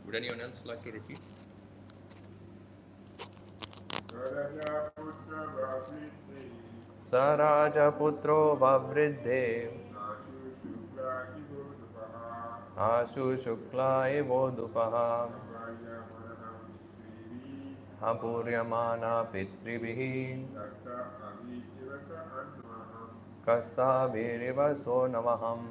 Would anyone else like to repeat? Sarajaputro Vavridhe Ashu Shukla Evodupaha Apuryamana Pitribihi Kasta Virivaso Navaham.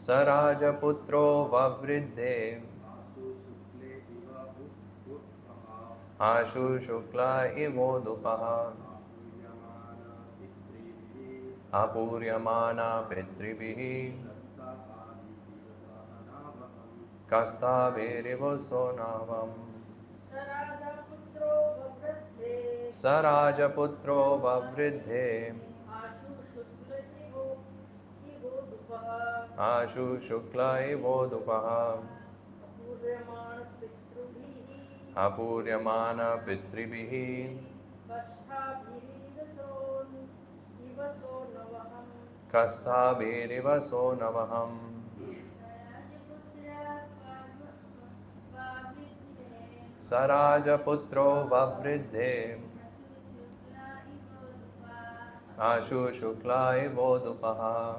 Sarajaputro Vavridhe Ashu Shukla Evodupaha Apuryamana Pitribihi Kasta Virivaso Navam. Sarajaputro Vavridhe Ashu Shukla Evodupaha Apuryamana Pitribihi Kasta Virivaso Navaham. Sarajaputro Vavridhe Ashu Shukla Evodupaha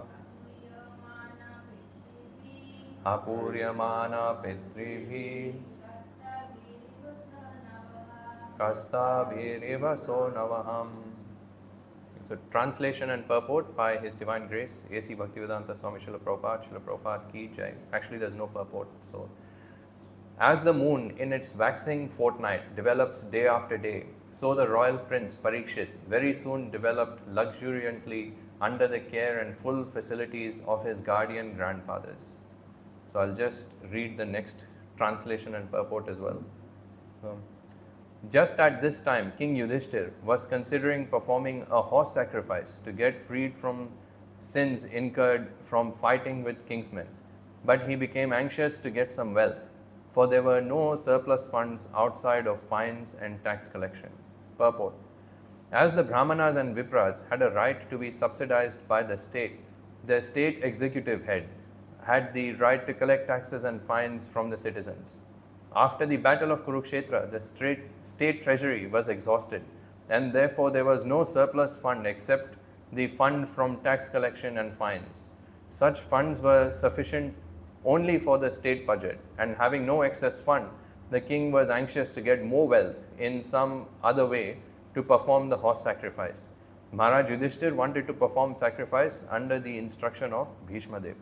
Apuryamana Pitribihi Kasta Virivaso Navaham. It's a translation and purport by His Divine Grace, A.C. Bhaktivedanta Swami Srila Prabhupada Ki Jai. Actually, there's no purport. So, as the moon in its waxing fortnight develops day after day, so the royal prince Parikshit very soon developed luxuriantly under the care and full facilities of his guardian grandfathers. So I'll just read the next translation and purport as well. Just at this time, King Yudhishthir was considering performing a horse sacrifice to get freed from sins incurred from fighting with kingsmen. But he became anxious to get some wealth, for there were no surplus funds outside of fines and tax collection. Purport. As the Brahmanas and Vipras had a right to be subsidized by the state executive head had the right to collect taxes and fines from the citizens. After the battle of Kurukshetra, the state treasury was exhausted, and therefore there was no surplus fund except the fund from tax collection and fines. Such funds were sufficient only for the state budget, and having no excess fund, the king was anxious to get more wealth in some other way to perform the horse sacrifice. Maharaj Yudhishthir wanted to perform sacrifice under the instruction of Bhishma Dev.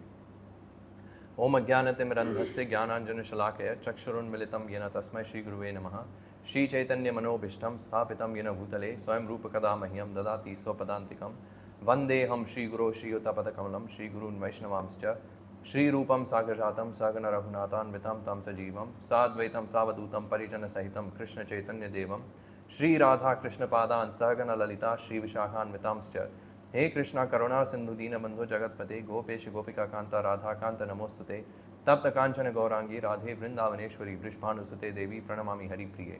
Om Ajnanatimrandhasya Jnananjanashalakaya Chakshurunmilitam Yena Tasmai Shri Guruve Namaha Shri Chaitanya Manobhishtam Sthapitam Yena Bhutale Swayam Rupakada Mahyam Dadati Swapadantikam Vandeham Shri Guru Shri Utapadakamlam Shri Gurun Vaishnavamscha Shri Rupam Sagrajatam Sagana Raghunatan Vitam Tam Sajivam Sadvaitam Savadutam Parijana Sahitam Krishna Chaitanya Devam Shri Radha Krishna Padan Sahagana Lalita Shri Vishakhan Vitamscha हे कृष्णा करुणा सिंधु दीन बंधु जगतपते गोपेश गोपिका कांता राधा कांत नमोस्तुते तप्त कांचन गौरांगी राधे वृंदावनेश्वरी वृषभानुसुते देवी प्रणमामि हरिप्रिये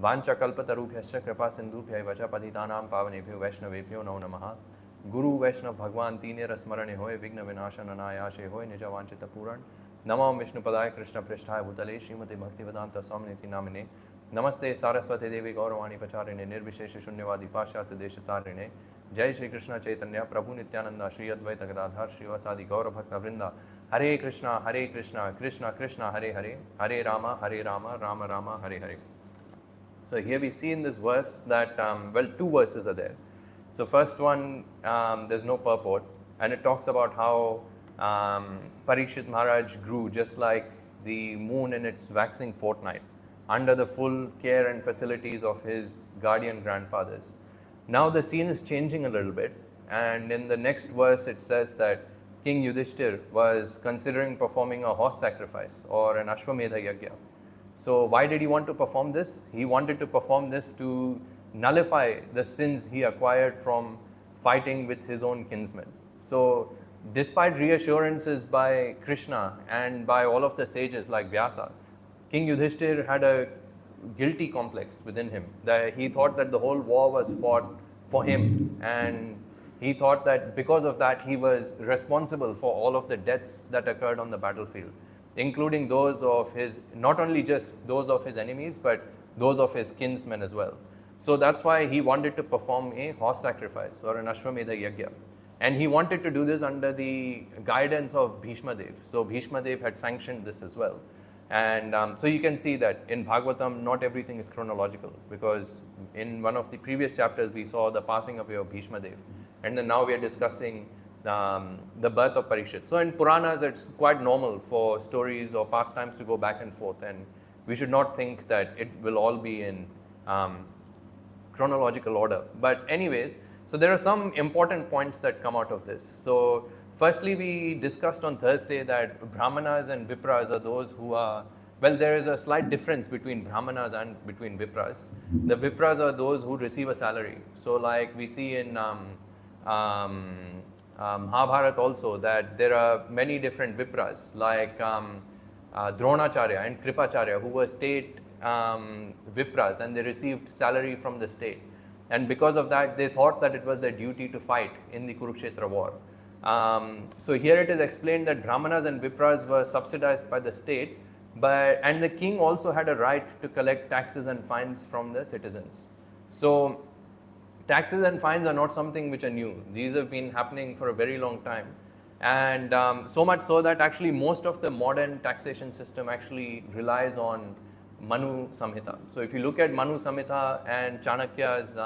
वाञ्छाकल्पतरुभ्यश्च कृपा सिंधुभ्यैव च पतितानां पावनेभ्यो वैष्णवेभ्यो नमो नमः गुरु वैष्णव भगवान तीने रस्मरणे होय विघ्न विनाशन अनायासे होय निज वांछित पूरण नमो विष्णुपदाय कृष्ण पृष्ठाय भूतले श्रीमते भक्तिवेदांत स्वामिनिति नामिने नमस्ते सारस्वती देवी गौरवाणी प्रचारिणे निर्विशेष शून्यवादी पाश्चात्य देशतारिणे जय श्री कृष्ण चैतन्य प्रभु नित्यानंद श्री अद्वैत गदाधर श्रीवासादि गौर भक्त वृंदा हरे Krishna Krishna Krishna Hare Hare Hare Ram Ram Ram Hare Hare. So here we see in this verse that, two verses are there. So first one, there's no purport, and it talks about how Parikshit Maharaj grew just like the moon in its waxing fortnight, under the full care and facilities of his guardian grandfathers. Now the scene is changing a little bit, and in the next verse it says that King Yudhishthir was considering performing a horse sacrifice or an Ashwamedha Yajna. So why did he want to perform this? He wanted to perform this to nullify the sins he acquired from fighting with his own kinsmen. So despite reassurances by Krishna and by all of the sages like Vyasa, King Yudhishthir had a guilty complex within him. That he thought that the whole war was fought for him, and he thought that because of that he was responsible for all of the deaths that occurred on the battlefield, including those of his, not only just those of his enemies, but those of his kinsmen as well. So that's why he wanted to perform a horse sacrifice or an Ashwamedha Yajna. And he wanted to do this under the guidance of Bhishma Dev. So Bhishma Dev had sanctioned this as well. And so you can see that in Bhagavatam, not everything is chronological, because in one of the previous chapters, we saw the passing away of Bhishma Dev. And then now we are discussing the birth of Parikshit. So in Puranas, it's quite normal for stories or pastimes to go back and forth. And we should not think that it will all be in chronological order. But anyways, so there are some important points that come out of this. So firstly, we discussed on Thursday that Brahmanas and Vipras are those who are, well, there is a slight difference between Brahmanas and between Vipras. The Vipras are those who receive a salary. So like we see in Mahabharata also, that there are many different Vipras, like Dronacharya and Kripacharya, who were state Vipras, and they received salary from the state. And because of that, they thought that it was their duty to fight in the Kurukshetra war. So here it is explained that Brahmanas and Vipras were subsidized by the state, and the king also had a right to collect taxes and fines from the citizens. So taxes and fines are not something which are new. These have been happening for a very long time. And so much so that actually most of the modern taxation system actually relies on Manu Samhita. So if you look at Manu Samhita and Chanakya's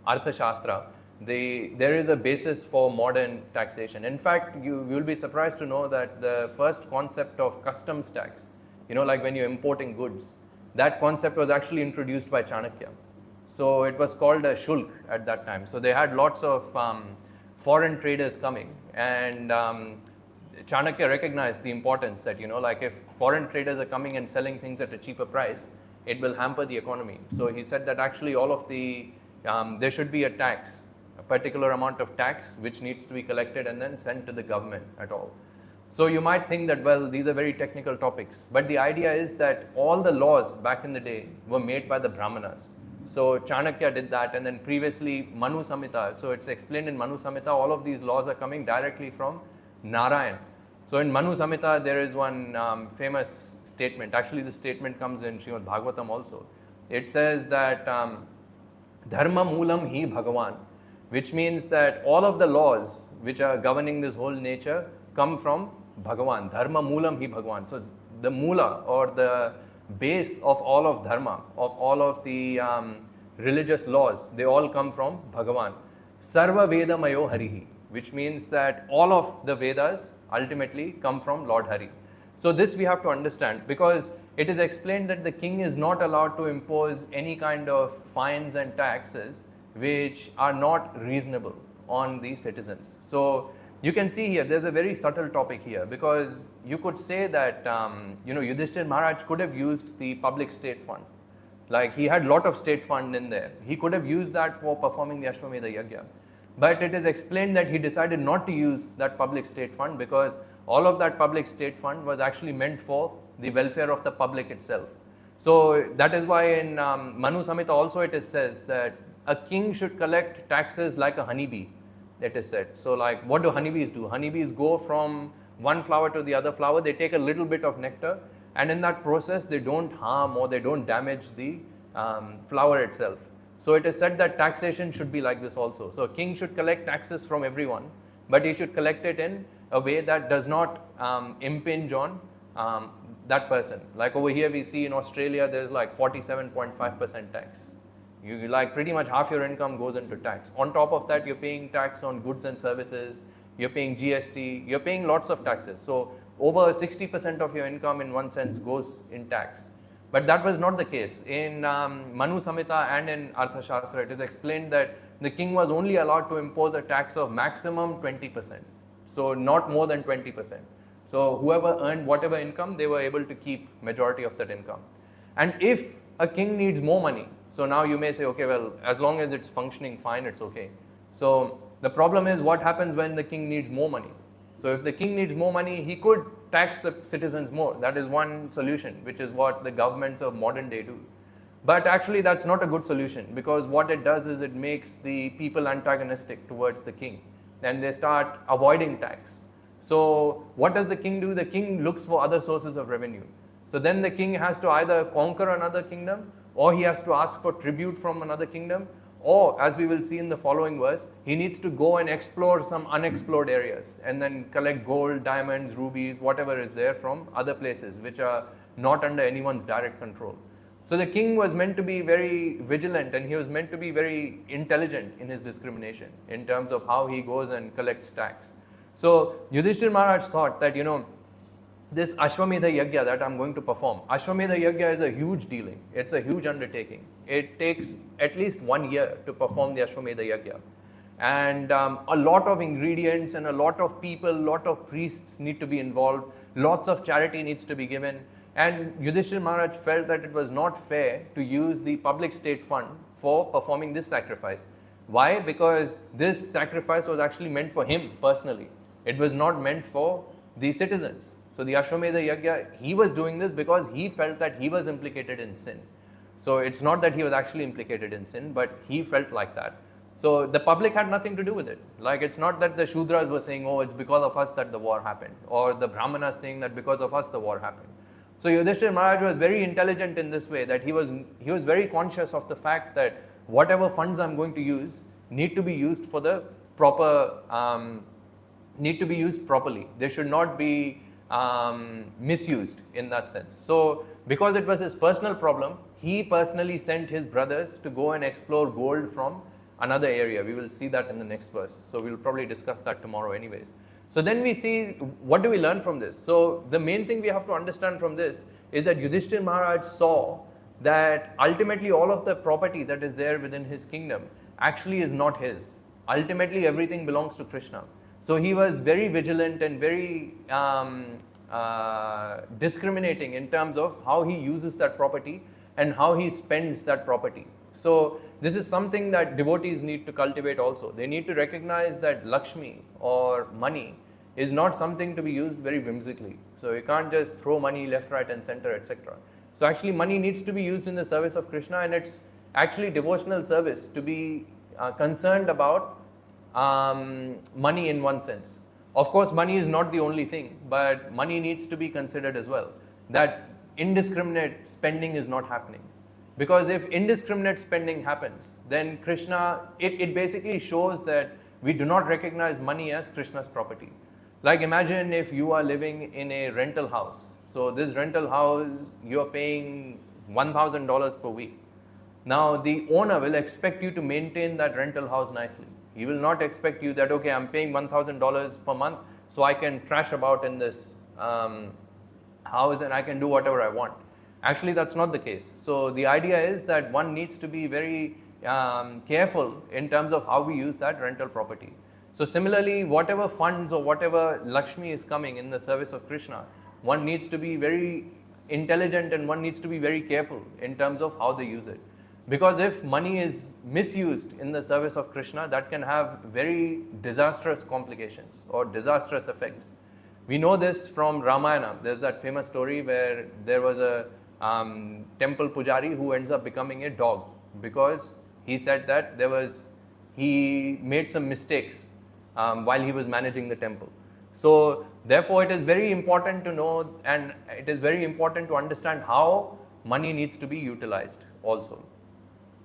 Arthashastra, there is a basis for modern taxation. In fact, you will be surprised to know that the first concept of customs tax, like when you're importing goods, that concept was actually introduced by Chanakya. So it was called a shulk at that time. So they had lots of foreign traders coming, and Chanakya recognized the importance that, like if foreign traders are coming and selling things at a cheaper price, it will hamper the economy. So he said that actually all of there should be a tax, a particular amount of tax which needs to be collected and then sent to the government at all. So you might think that, well, these are very technical topics, but the idea is that all the laws back in the day were made by the Brahmanas. So Chanakya did that, and then previously Manu Samhita. So it's explained in Manu Samhita, all of these laws are coming directly from Narayan. So in Manu Samhita, there is one famous statement. Actually, the statement comes in Srimad Bhagavatam also. It says that Dharma Moolam Hi Bhagavan, which means that all of the laws which are governing this whole nature come from Bhagavan. Dharma Moolam Hi Bhagavan. So the Moola, or the base of all of Dharma, of all of the religious laws, they all come from Bhagavan. Sarva Veda Mayo Harihi, which means that all of the Vedas ultimately come from Lord Hari. So this we have to understand, because it is explained that the king is not allowed to impose any kind of fines and taxes which are not reasonable on the citizens. So you can see here, there's a very subtle topic here, because you could say that, Yudhishthir Maharaj could have used the public state fund. Like he had a lot of state fund in there. He could have used that for performing the Ashwamedha Yajna. But it is explained that he decided not to use that public state fund, because all of that public state fund was actually meant for the welfare of the public itself. So that is why in Manu Samhita also it says that a king should collect taxes like a honeybee, it is said. So like, what do honeybees do? Honeybees go from one flower to the other flower, they take a little bit of nectar, and in that process they don't harm or they don't damage the flower itself. So it is said that taxation should be like this also. So a king should collect taxes from everyone, but he should collect it in a way that does not impinge on that person. Like over here we see in Australia, there's like 47.5% tax. You like pretty much half your income goes into tax. On top of that, you're paying tax on goods and services, you're paying GST, you're paying lots of taxes. So over 60% of your income in one sense goes in tax. But that was not the case. In Manu Samhita and in Arthashastra, it is explained that the king was only allowed to impose a tax of maximum 20%. So not more than 20%. So whoever earned whatever income, they were able to keep majority of that income. And if a king needs more money, so now you may say, okay, well, as long as it's functioning fine, it's okay. So the problem is, what happens when the king needs more money? So if the king needs more money, he could tax the citizens more. That is one solution, which is what the governments of modern day do. But actually that's not a good solution, because what it does is it makes the people antagonistic towards the king, and they start avoiding tax. So what does the king do? The king looks for other sources of revenue. So then the king has to either conquer another kingdom, or he has to ask for tribute from another kingdom, or, as we will see in the following verse, he needs to go and explore some unexplored areas and then collect gold, diamonds, rubies, whatever is there from other places which are not under anyone's direct control. So the king was meant to be very vigilant, and he was meant to be very intelligent in his discrimination in terms of how he goes and collects tax. So Yudhishthir Maharaj thought that, this Ashwamedha Yajna that I'm going to perform, Ashwamedha Yajna is a huge dealing. It's a huge undertaking. It takes at least 1 year to perform the Ashwamedha Yajna. And a lot of ingredients and a lot of people, a lot of priests need to be involved. Lots of charity needs to be given. And Yudhishthir Maharaj felt that it was not fair to use the public state fund for performing this sacrifice. Why? Because this sacrifice was actually meant for him personally. It was not meant for the citizens. So the Ashwamedha Yajna, he was doing this because he felt that he was implicated in sin. So it's not that he was actually implicated in sin, but he felt like that. So the public had nothing to do with it. Like, it's not that the Shudras were saying, oh, it's because of us that the war happened, or the Brahmanas saying that because of us the war happened. So Yudhishthir Maharaj was very intelligent in this way, that he was very conscious of the fact that whatever funds I'm going to use need to be used for the proper, need to be used properly. They should not be misused in that sense. So because it was his personal problem, he personally sent his brothers to go and explore gold from another area. We will see that in the next verse. So we'll probably discuss that tomorrow anyways. So then we see, what do we learn from this? So the main thing we have to understand from this is that Yudhishthir Maharaj saw that ultimately all of the property that is there within his kingdom actually is not his. Ultimately everything belongs to Krishna. So he was very vigilant and very discriminating in terms of how he uses that property and how he spends that property. So this is something that devotees need to cultivate also. They need to recognize that Lakshmi or money is not something to be used very whimsically. So you can't just throw money left, right and center, etc. So actually money needs to be used in the service of Krishna, and it's actually devotional service to be concerned about money in one sense. Of course, money is not the only thing, but money needs to be considered as well. That indiscriminate spending is not happening. Because if indiscriminate spending happens, then Krishna, it basically shows that we do not recognize money as Krishna's property. Like, imagine if you are living in a rental house. So this rental house, you are paying $1,000 per week. Now the owner will expect you to maintain that rental house nicely. He will not expect you that, okay, I'm paying $1,000 per month, so I can trash about in this house and I can do whatever I want. Actually, that's not the case. So the idea is that one needs to be very careful in terms of how we use that rental property. So similarly, whatever funds or whatever Lakshmi is coming in the service of Krishna, one needs to be very intelligent and one needs to be very careful in terms of how they use it. Because if money is misused in the service of Krishna, that can have very disastrous complications or disastrous effects. We know this from Ramayana. There's that famous story where there was a temple pujari who ends up becoming a dog because he said that he made some mistakes while he was managing the temple. So therefore it is very important to know, and it is very important to understand how money needs to be utilized also.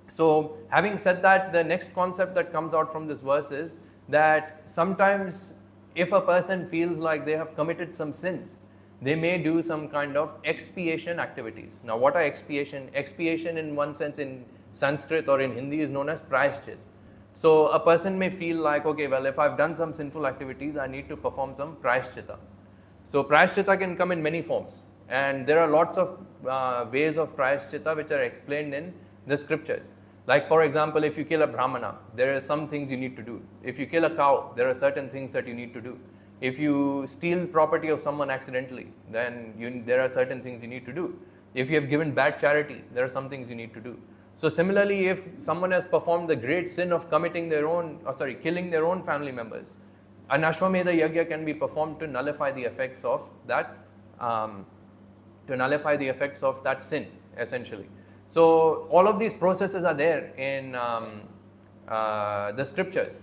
So having said that, the next concept that comes out from this verse is that sometimes if a person feels like they have committed some sins, they may do some kind of expiation activities. Now what are expiation? Expiation in one sense in Sanskrit or in Hindi is known as prayashchit. So a person may feel like, okay, well, if I've done some sinful activities, I need to perform some prayashchita. So prayashchita can come in many forms, and there are lots of ways of prayashchita which are explained in the scriptures. Like, for example, if you kill a Brahmana, there are some things you need to do. If you kill a cow, there are certain things that you need to do. If you steal property of someone accidentally, then there are certain things you need to do. If you have given bad charity, there are some things you need to do. So similarly, if someone has performed the great sin of killing their own family members, an Ashwamedha Yajna can be performed to nullify the effects of that, sin, essentially. So all of these processes are there in the scriptures.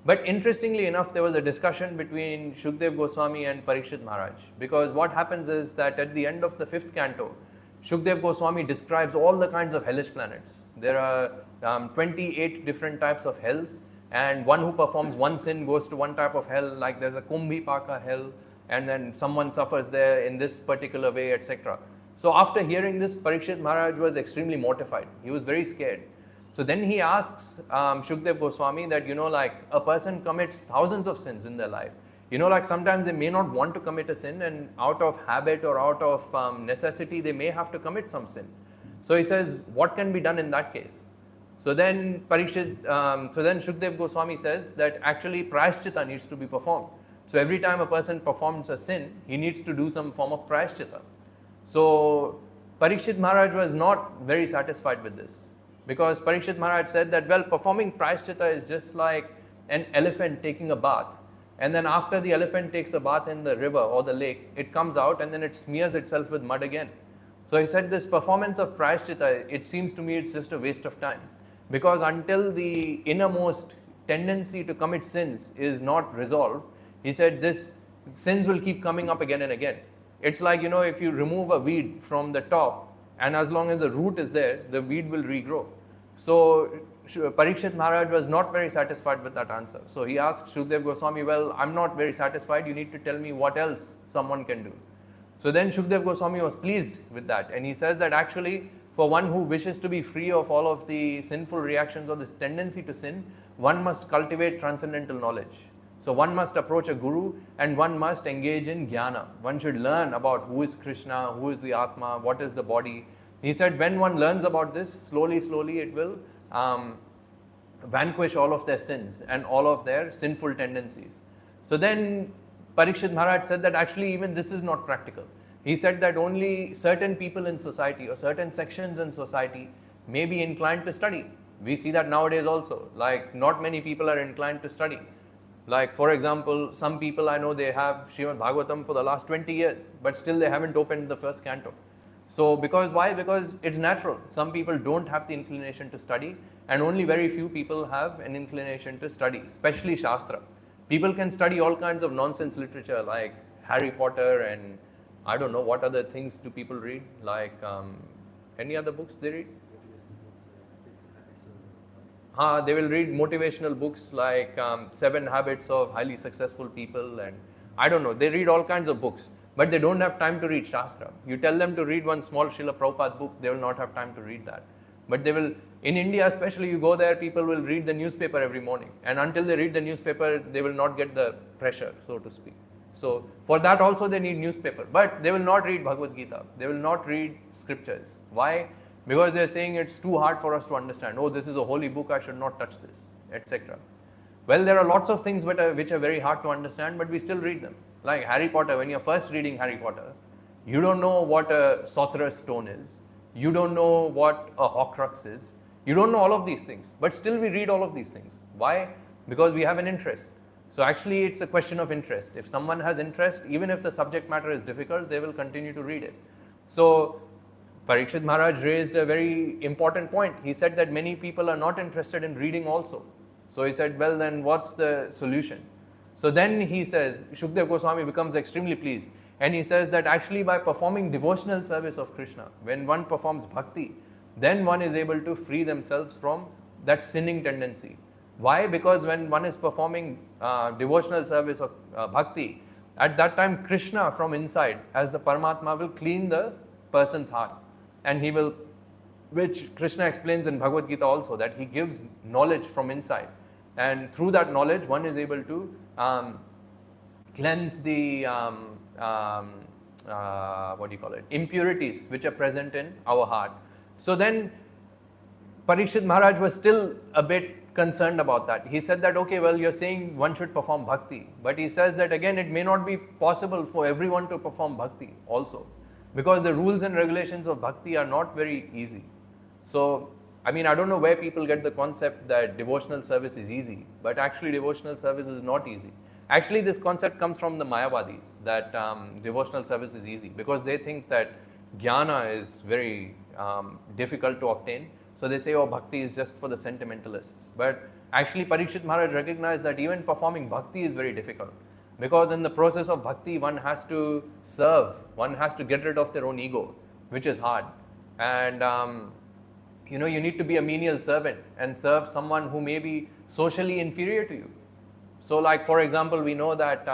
But interestingly enough, there was a discussion between Shukdev Goswami and Parikshit Maharaj, because what happens is that at the end of the 5th canto, Shukdev Goswami describes all the kinds of hellish planets. There are 28 different types of hells, and one who performs one sin goes to one type of hell, like there's a Kumbhipaka hell, and then someone suffers there in this particular way, etc. So after hearing this, Parikshit Maharaj was extremely mortified. He was very scared. So then he asks Shukdev Goswami that, like a person commits thousands of sins in their life. Like sometimes they may not want to commit a sin, and out of habit or out of necessity, they may have to commit some sin. So he says, what can be done in that case? So then Shukdev Goswami says that actually prayashchitta needs to be performed. So every time a person performs a sin, he needs to do some form of prayashchitta. So Parikshit Maharaj was not very satisfied with this, because Parikshit Maharaj said that, well, performing prayashchitta is just like an elephant taking a bath, and then after the elephant takes a bath in the river or the lake, it comes out and then it smears itself with mud again. So he said this performance of prayashchitta, it seems to me it's just a waste of time, because until the innermost tendency to commit sins is not resolved, he said this sins will keep coming up again and again. It's like, if you remove a weed from the top, and as long as the root is there, the weed will regrow. So Parikshit Maharaj was not very satisfied with that answer. So he asked Shukdev Goswami, well, I'm not very satisfied, you need to tell me what else someone can do. So then Shukdev Goswami was pleased with that, and he says that actually for one who wishes to be free of all of the sinful reactions or this tendency to sin, one must cultivate transcendental knowledge. So one must approach a guru and one must engage in jnana. One should learn about who is Krishna, who is the Atma, what is the body. He said when one learns about this, slowly it will vanquish all of their sins and all of their sinful tendencies. So then Parikshit Maharaj said that actually even this is not practical. He said that only certain people in society or certain sections in society may be inclined to study. We see that nowadays also, like not many people are inclined to study. Like for example, some people I know, they have Srimad Bhagavatam for the last 20 years, but still they haven't opened the first canto. So why? Because it's natural. Some people don't have the inclination to study, and only very few people have an inclination to study, especially Shastra. People can study all kinds of nonsense literature like Harry Potter, and I don't know what other things do people read, like any other books they read? They will read motivational books like 7 Habits of Highly Successful People, and I don't know, they read all kinds of books, but they don't have time to read Shastra. You tell them to read one small Srila Prabhupada book, they will not have time to read that. But they will, in India especially, you go there, people will read the newspaper every morning, and until they read the newspaper, they will not get the pressure, so to speak. So for that also they need newspaper, but they will not read Bhagavad Gita, they will not read scriptures. Why? Because they are saying it's too hard for us to understand. Oh, this is a holy book, I should not touch this, etc. Well, there are lots of things which are very hard to understand, but we still read them. Like Harry Potter, when you're first reading Harry Potter, you don't know what a sorcerer's stone is. You don't know what a Horcrux is. You don't know all of these things, but still we read all of these things. Why? Because we have an interest. So actually it's a question of interest. If someone has interest, even if the subject matter is difficult, they will continue to read it. So Parikshit Maharaj raised a very important point. He said that many people are not interested in reading also. So he said, well, then what's the solution? So then he says, Shukdev Goswami becomes extremely pleased. And he says that actually by performing devotional service of Krishna, when one performs bhakti, then one is able to free themselves from that sinning tendency. Why? Because when one is performing devotional service of bhakti, at that time Krishna from inside, as the Paramatma, will clean the person's heart. And he will, which Krishna explains in Bhagavad Gita also, that he gives knowledge from inside. And through that knowledge, one is able to cleanse the, impurities which are present in our heart. So then Parikshit Maharaj was still a bit concerned about that. He said that, okay, well, you're saying one should perform bhakti. But he says that again, it may not be possible for everyone to perform bhakti also, because the rules and regulations of bhakti are not very easy. So, I mean, I don't know where people get the concept that devotional service is easy, but actually devotional service is not easy. Actually, this concept comes from the Mayavadis, that devotional service is easy, because they think that jnana is very difficult to obtain. So they say, oh, bhakti is just for the sentimentalists. But actually Parikshit Maharaj recognized that even performing bhakti is very difficult. Because in the process of bhakti, one has to serve, one has to get rid of their own ego, which is hard. And you need to be a menial servant and serve someone who may be socially inferior to you. So like, for example, we know that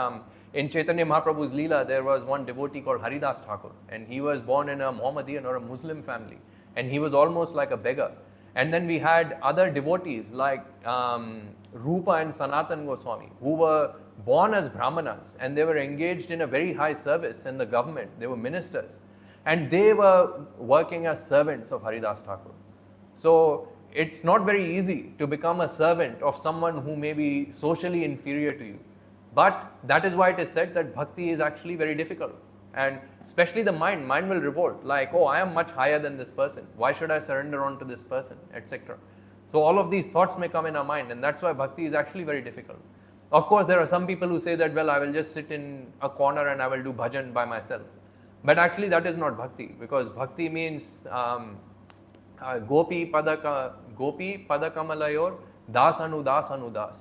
in Chaitanya Mahaprabhu's Leela, there was one devotee called Haridas Thakur, and he was born in a Mohammedan or a Muslim family, and he was almost like a beggar. And then we had other devotees like Rupa and Sanatan Goswami, who were born as Brahmanas, and they were engaged in a very high service in the government. They were ministers, and they were working as servants of Haridas Thakur. So it's not very easy to become a servant of someone who may be socially inferior to you. But that is why it is said that bhakti is actually very difficult. And especially the mind will revolt, like, oh, I am much higher than this person. Why should I surrender on to this person, etc. So all of these thoughts may come in our mind, and that's why bhakti is actually very difficult. Of course, there are some people who say that, well, I will just sit in a corner and I will do bhajan by myself. But actually that is not bhakti, because bhakti means Gopi Padakamalayur Das Anudas Anudas,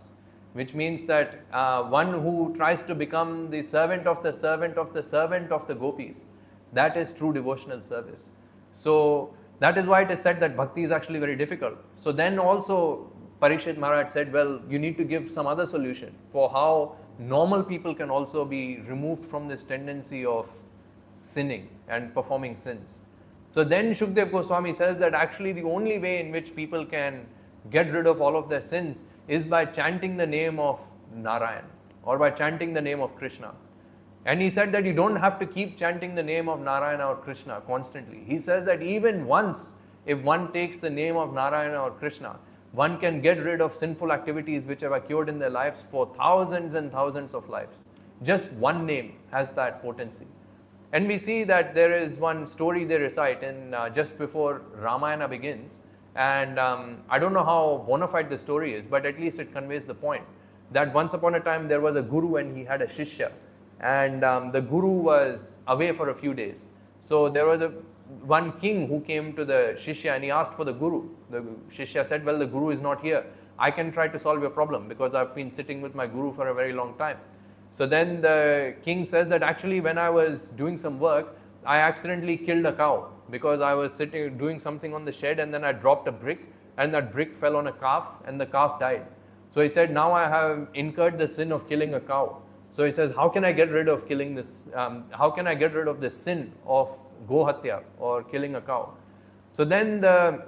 which means that one who tries to become the servant of the servant of the servant of the gopis, that is true devotional service. So that is why it is said that bhakti is actually very difficult. So then also Parikshit Maharaj said, well, you need to give some other solution for how normal people can also be removed from this tendency of sinning and performing sins. So then Shukdev Goswami says that actually the only way in which people can get rid of all of their sins is by chanting the name of Narayan or by chanting the name of Krishna. And he said that you don't have to keep chanting the name of Narayana or Krishna constantly. He says that even once, if one takes the name of Narayana or Krishna, one can get rid of sinful activities which have occurred in their lives for thousands and thousands of lives. Just one name has that potency. And we see that there is one story they recite in just before Ramayana begins. And I don't know how bona fide the story is, but at least it conveys the point that once upon a time there was a guru and he had a shishya. And the guru was away for a few days. So there was one king who came to the shishya and he asked for the guru. The shishya said, well, the guru is not here. I can try to solve your problem because I've been sitting with my guru for a very long time. So then the king says that actually when I was doing some work, I accidentally killed a cow because I was sitting doing something on the shed and then I dropped a brick and that brick fell on a calf and the calf died. So he said, now I have incurred the sin of killing a cow. So he says, how can I get rid of killing this? How can I get rid of the sin of gohatya or killing a cow? So then the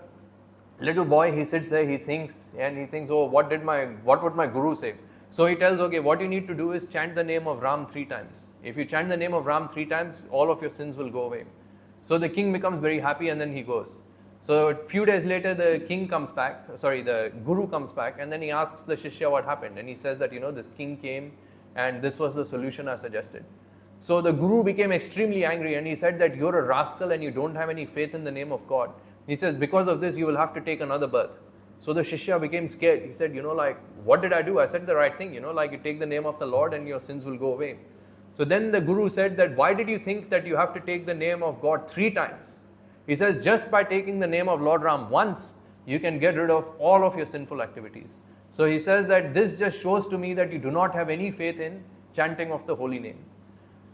little boy, he sits there, he thinks, oh, what would my guru say? So he tells, okay, what you need to do is chant the name of Ram 3 times. If you chant the name of Ram 3 times, all of your sins will go away. So the king becomes very happy and then he goes. So a few days later, the guru comes back and then he asks the shishya what happened. And he says that, this king came and this was the solution I suggested. So the guru became extremely angry and he said that you're a rascal and you don't have any faith in the name of God. He says, because of this, you will have to take another birth. So the shishya became scared. He said, what did I do? I said the right thing, you take the name of the Lord and your sins will go away. So then the guru said that, why did you think that you have to take the name of God 3 times? He says, just by taking the name of Lord Ram once, you can get rid of all of your sinful activities. So he says that this just shows to me that you do not have any faith in chanting of the holy name.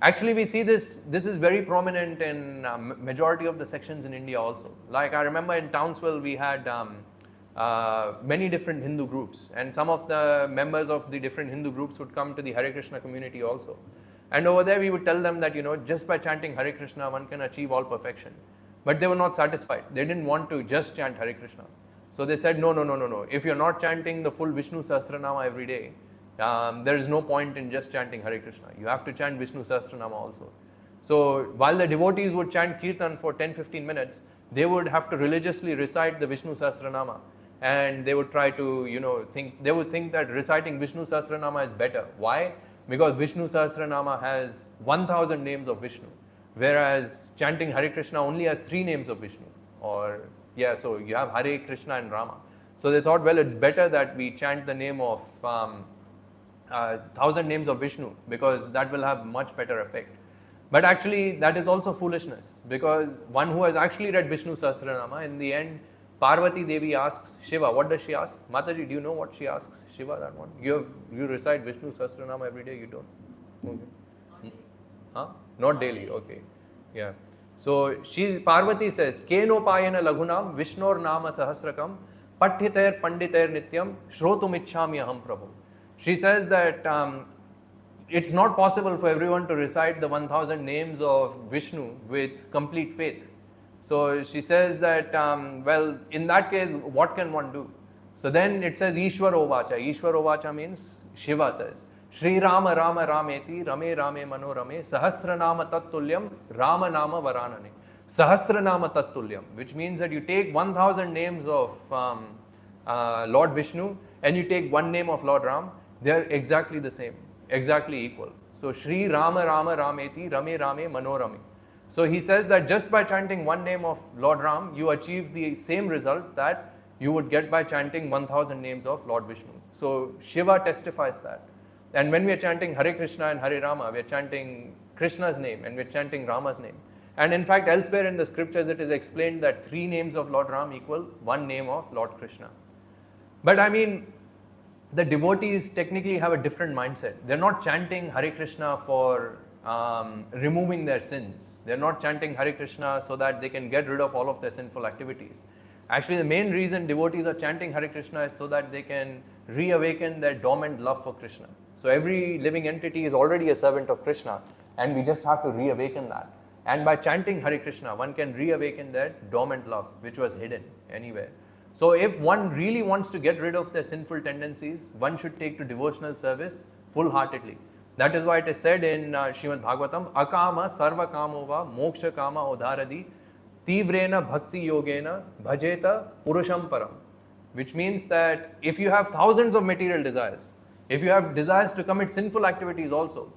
Actually, we see this is very prominent in majority of the sections in India also. Like I remember in Townsville, we had many different Hindu groups, and some of the members of the different Hindu groups would come to the Hare Krishna community also. And over there we would tell them that, just by chanting Hare Krishna, one can achieve all perfection. But they were not satisfied. They didn't want to just chant Hare Krishna. So they said, no. If you're not chanting the full Vishnu Sahasranama every day, there is no point in just chanting Hare Krishna. You have to chant Vishnu Sahasranama also. So while the devotees would chant Kirtan for 10-15 minutes, they would have to religiously recite the Vishnu Sahasranama. And they would try to, think that reciting Vishnu Sahasranama is better. Why? Because Vishnu Sahasranama has 1000 names of Vishnu, whereas chanting Hare Krishna only has 3 names of Vishnu. So you have Hare, Krishna and Rama. So they thought, well, it's better that we chant the name of 1000 names of Vishnu because that will have much better effect. But actually, that is also foolishness, because one who has actually read Vishnu Sahasranama, in the end, Parvati Devi asks Shiva, what does she ask? Mataji, do you know what she asks Shiva, that one? You recite Vishnu Sahasranama every day, you don't? Okay. Huh? Not daily, okay. Yeah. So Parvati says, Kenopayana laghunam Vishnor nama sahasrakam patthitair panditair nityam shrotum ichchami aham prabhu. She says that it's not possible for everyone to recite the 1000 names of Vishnu with complete faith. So she says that, well, in that case, what can one do? So then it says Ishwara Ovacha. Ishwara Ovacha means Shiva says, Shri Rama Rama Rameti Rame Rame Manorame Sahasranama Tattulyam Rama Nama Varanane. Sahasranama Tattulyam, which means that you take 1000 names of Lord Vishnu and you take one name of Lord Ram, they are exactly the same, exactly equal. So Shri Rama Rama Rameti Rame Rame Manorame. So he says that just by chanting one name of Lord Ram, you achieve the same result that you would get by chanting 1000 names of Lord Vishnu. So Shiva testifies that. And when we are chanting Hare Krishna and Hare Rama, we are chanting Krishna's name and we are chanting Rama's name. And in fact, elsewhere in the scriptures, it is explained that 3 names of Lord Ram equal 1 name of Lord Krishna. But I mean, the devotees technically have a different mindset. They're not chanting Hare Krishna for removing their sins. They're not chanting Hare Krishna so that they can get rid of all of their sinful activities. Actually, the main reason devotees are chanting Hare Krishna is so that they can reawaken their dormant love for Krishna. So every living entity is already a servant of Krishna, and we just have to reawaken that. And by chanting Hare Krishna, one can reawaken that dormant love, which was hidden anywhere. So if one really wants to get rid of their sinful tendencies, one should take to devotional service full-heartedly. That is why it is said in Srimad Bhagavatam, Akama sarva kamova moksha kama odharadi tivrena bhakti yogena bhajeta purusham param. Which means that if you have thousands of material desires, if you have desires to commit sinful activities also,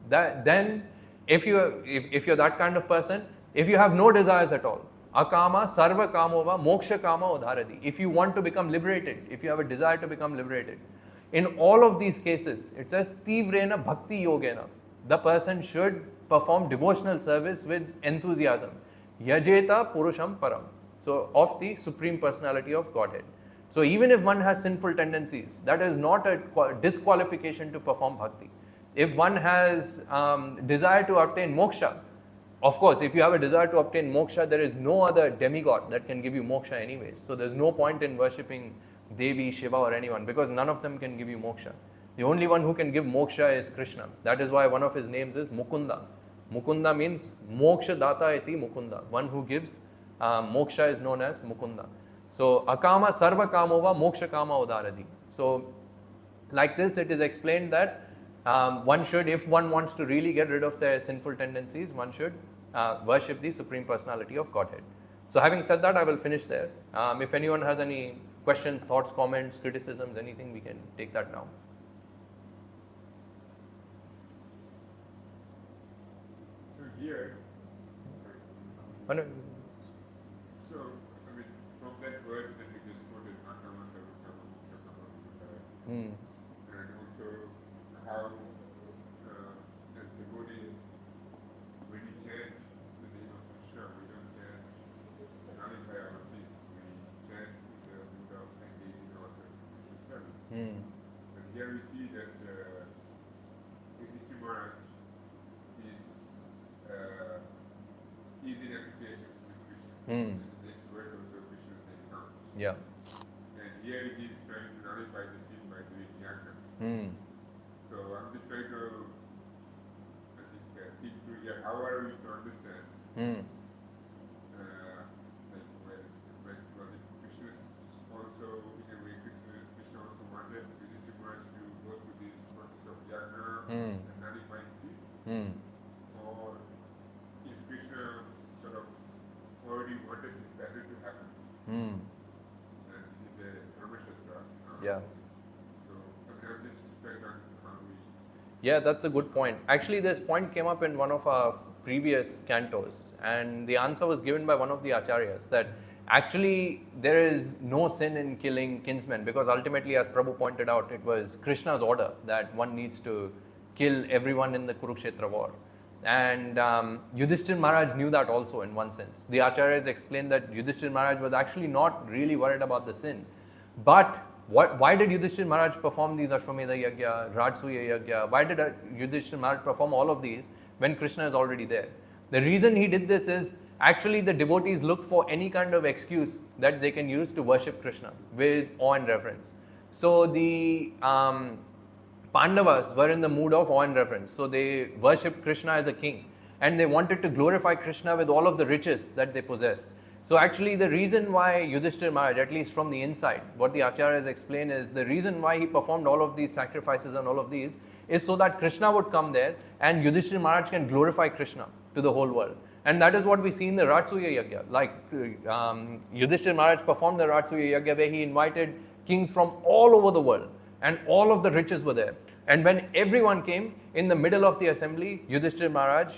then if you're that kind of person, if you have no desires at all, akama sarva kamova moksha kama odharadi. If you want to become liberated, if you have a desire to become liberated, in all of these cases, it says tivrena bhakti yogena. The person should perform devotional service with enthusiasm. Yajeta purusham param. So of the Supreme Personality of Godhead. So even if one has sinful tendencies, that is not a disqualification to perform bhakti. If one has desire to obtain moksha, of course, if you have a desire to obtain moksha, there is no other demigod that can give you moksha anyways. So there's no point in worshipping Devi, Shiva or anyone, because none of them can give you moksha. The only one who can give moksha is Krishna. That is why one of his names is Mukunda. Mukunda means moksha data iti Mukunda. One who gives moksha is known as Mukunda. So akama sarva kamova moksha kama udaradi. So like this, it is explained that one should, if one wants to really get rid of their sinful tendencies, one should worship the Supreme Personality of Godhead. So having said that, I will finish there. If anyone has any questions, thoughts, comments, criticisms, anything, we can take that now. So here, Oh, no. so I mean, from that verse that you just quoted, Akama Sarvakama Mokshakama Mokshakama, and also how as devotees, when we chant the name of Krishna, we don't chant to nullify our sins. We chant with the mood of engaging ourselves in Krishna service. But here we see that Yudhishthira Maharaj is in association with Krishna. In the next verse also Krishna's name comes. Yeah. And here he is trying to nullify the sin by doing yajna. So I'm just trying to think through here, how are we to understand like when was it Krishna's also, in a way Krishna also wanted Yudhishthira Maharaj to go through this process of yajna and nullifying sins? Or if Krishna sort of already wanted this battle to happen, and he's a Dharmashastra. Yeah. So I'm just trying to understand how we. Yeah, that's a good point. Actually, this point came up in one of our previous cantos, and the answer was given by one of the acharyas that actually there is no sin in killing kinsmen, because ultimately, as Prabhu pointed out, it was Krishna's order that one needs to kill everyone in the Kurukshetra war. And Yudhishthir Maharaj knew that also in one sense. The Acharyas explained that Yudhishthir Maharaj was actually not really worried about the sin. But why did Yudhishthir Maharaj perform these Ashwamedha Yagya, Rajasuya Yagya? Why did Yudhishthir Maharaj perform all of these when Krishna is already there? The reason he did this is actually the devotees look for any kind of excuse that they can use to worship Krishna with awe and reverence. So the Pandavas were in the mood of awe and reverence. So they worshipped Krishna as a king and they wanted to glorify Krishna with all of the riches that they possessed. So actually the reason why Yudhishthir Maharaj, at least from the inside, what the Acharyas explain is the reason why he performed all of these sacrifices and all of these is so that Krishna would come there and Yudhishthir Maharaj can glorify Krishna to the whole world. And that is what we see in the Rajasuya Yagya. Like Yudhishthir Maharaj performed the Rajasuya Yagya where he invited kings from all over the world and all of the riches were there. And when everyone came, in the middle of the assembly, Yudhishthir Maharaj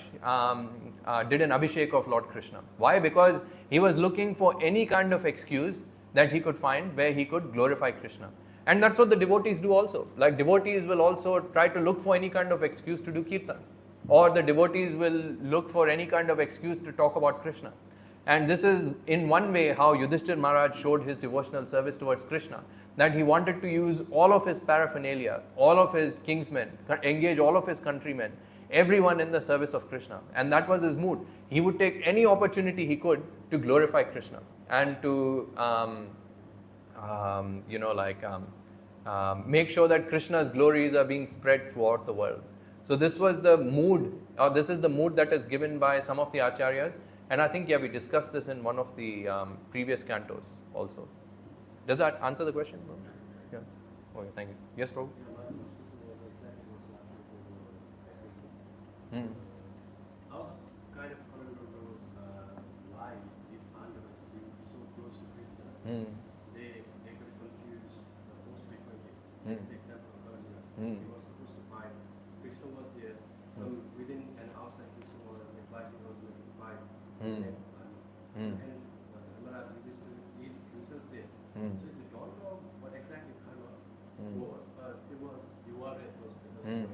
did an Abhishek of Lord Krishna. Why? Because he was looking for any kind of excuse that he could find where he could glorify Krishna. And that's what the devotees do also. Like devotees will also try to look for any kind of excuse to do kirtan. Or the devotees will look for any kind of excuse to talk about Krishna. And this is in one way how Yudhishthir Maharaj showed his devotional service towards Krishna. That he wanted to use all of his paraphernalia, all of his kingsmen, engage all of his countrymen, everyone in the service of Krishna. And that was his mood. He would take any opportunity he could to glorify Krishna and to make sure that Krishna's glories are being spread throughout the world. So this was the mood, or this is the mood that is given by some of the acharyas. And I think, we discussed this in one of the previous cantos also. Does that answer the question? Yeah. Okay, thank you. Yes, Prabhu? I was kind of coming to why these Pandavas being so close to Krishna, they could confuse most frequently. Let's say example of Arjuna. He was supposed to fight. Krishna was there. From within and outside, Krishna was advising Arjuna to fight. And Dharmaraj Yudhishthira is himself there. So if you don't know what exactly karma was, it was Yuva it was going.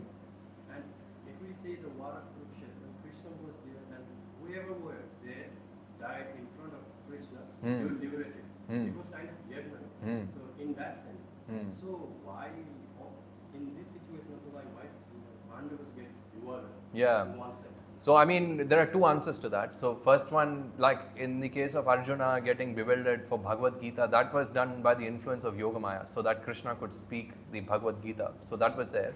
And if we say the war of Kurukshetra, Krishna was there and whoever were there died in front of Krishna, they were liberated. It was kind of yajna. So in that sense. So why in this situation also why Pandavas get Yuva in one sense? So, I mean, there are two answers to that. So, first one, like in the case of Arjuna getting bewildered for Bhagavad Gita, that was done by the influence of Yogamaya, so that Krishna could speak the Bhagavad Gita. So, that was there.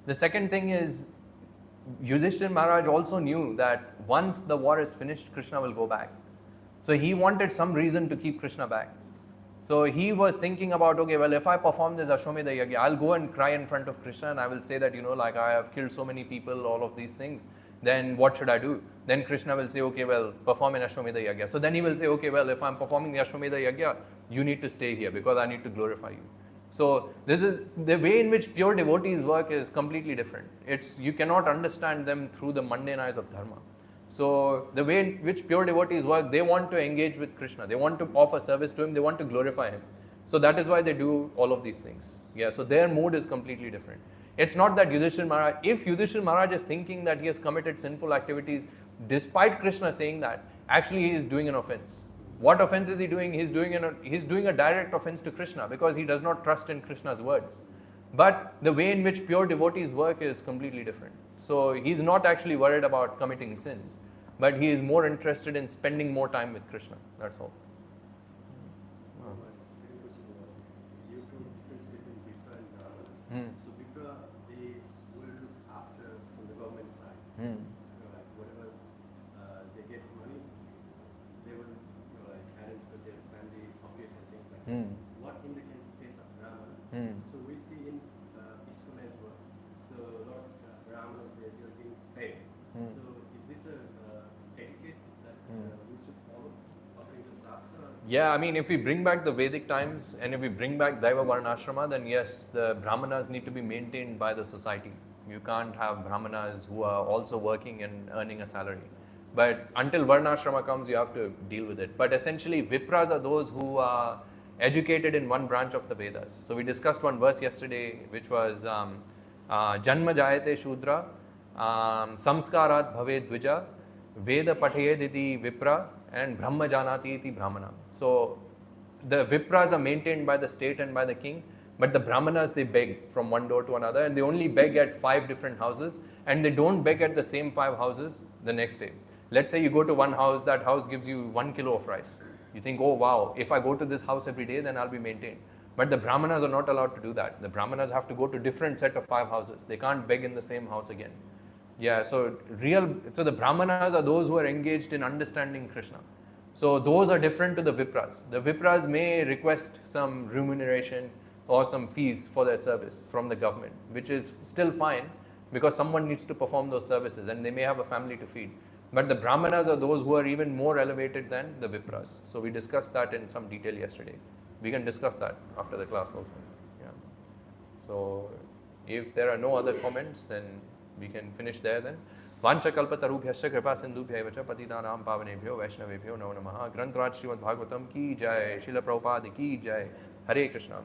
The second thing is, Yudhishthir Maharaj also knew that once the war is finished, Krishna will go back. So, he wanted some reason to keep Krishna back. So, he was thinking about, okay, well, if I perform this Ashwamedha Yagya, I'll go and cry in front of Krishna and I will say that, like I have killed so many people, all of these things. Then what should I do? Then Krishna will say, okay, well, perform an Ashwamedha Yagya. So then he will say, okay, well, if I'm performing the Ashwamedha Yagya, you need to stay here because I need to glorify you. So this is the way in which pure devotees work is completely different. You cannot understand them through the mundane eyes of dharma. So the way in which pure devotees work, they want to engage with Krishna. They want to offer service to him. They want to glorify him. So that is why they do all of these things. So their mood is completely different. It's not that Yudhishthir Maharaj, if Yudhishthir Maharaj is thinking that he has committed sinful activities, despite Krishna saying that, actually he is doing an offense. What offense is he doing? He's doing a direct offense to Krishna because he does not trust in Krishna's words. But the way in which pure devotees work is completely different. So he's not actually worried about committing sins, but he is more interested in spending more time with Krishna. That's all. Second question was, you told difference between Vipra and Brahmana. So Vipra, they will look after from the government side. Like whatever they get money, they will arrange for their family affairs and things like that. What in the case of Brahmana? So we see in ISKCON as well. So a lot of Brahmanas they are being paid. So is this a etiquette that we should follow according to Shastra? Yeah, I mean, if we bring back the Vedic times and if we bring back Daiva Varnashrama, then yes, the Brahmanas need to be maintained by the society. You can't have Brahmanas who are also working and earning a salary. But until Varnashrama comes, you have to deal with it. But essentially, Vipras are those who are educated in one branch of the Vedas. So we discussed one verse yesterday, which was Janma Jayate Shudra Samskarat bhave dvija, Veda patayediti vipra, and Brahma janati iti brahmana. So the vipras are maintained by the state and by the king, but the brahmanas, they beg from one door to another, and they only beg at 5 different houses, and they don't beg at the same 5 houses the next day. Let's say you go to one house, that house gives you 1 kilo of rice. You think, oh wow, if I go to this house every day, then I'll be maintained. But the brahmanas are not allowed to do that. The brahmanas have to go to different set of 5 houses. They can't beg in the same house again. Yeah, so the brahmanas are those who are engaged in understanding Krishna. So those are different to the vipras. The vipras may request some remuneration or some fees for their service from the government, which is still fine because someone needs to perform those services and they may have a family to feed. But the brahmanas are those who are even more elevated than the vipras. So we discussed that in some detail yesterday. We can discuss that after the class also. Yeah. So if there are no other comments, then we can finish there then. वांछकल्पतरुभ्यश्च कृपा सिंधुभ्यैव च पतितानां पावनेभ्यो वैष्णवेभ्यो नमो नमः. ग्रंथराज श्रीमद् भागवतम की जय. श्रील प्रभुपाद की जय. हरे कृष्णा.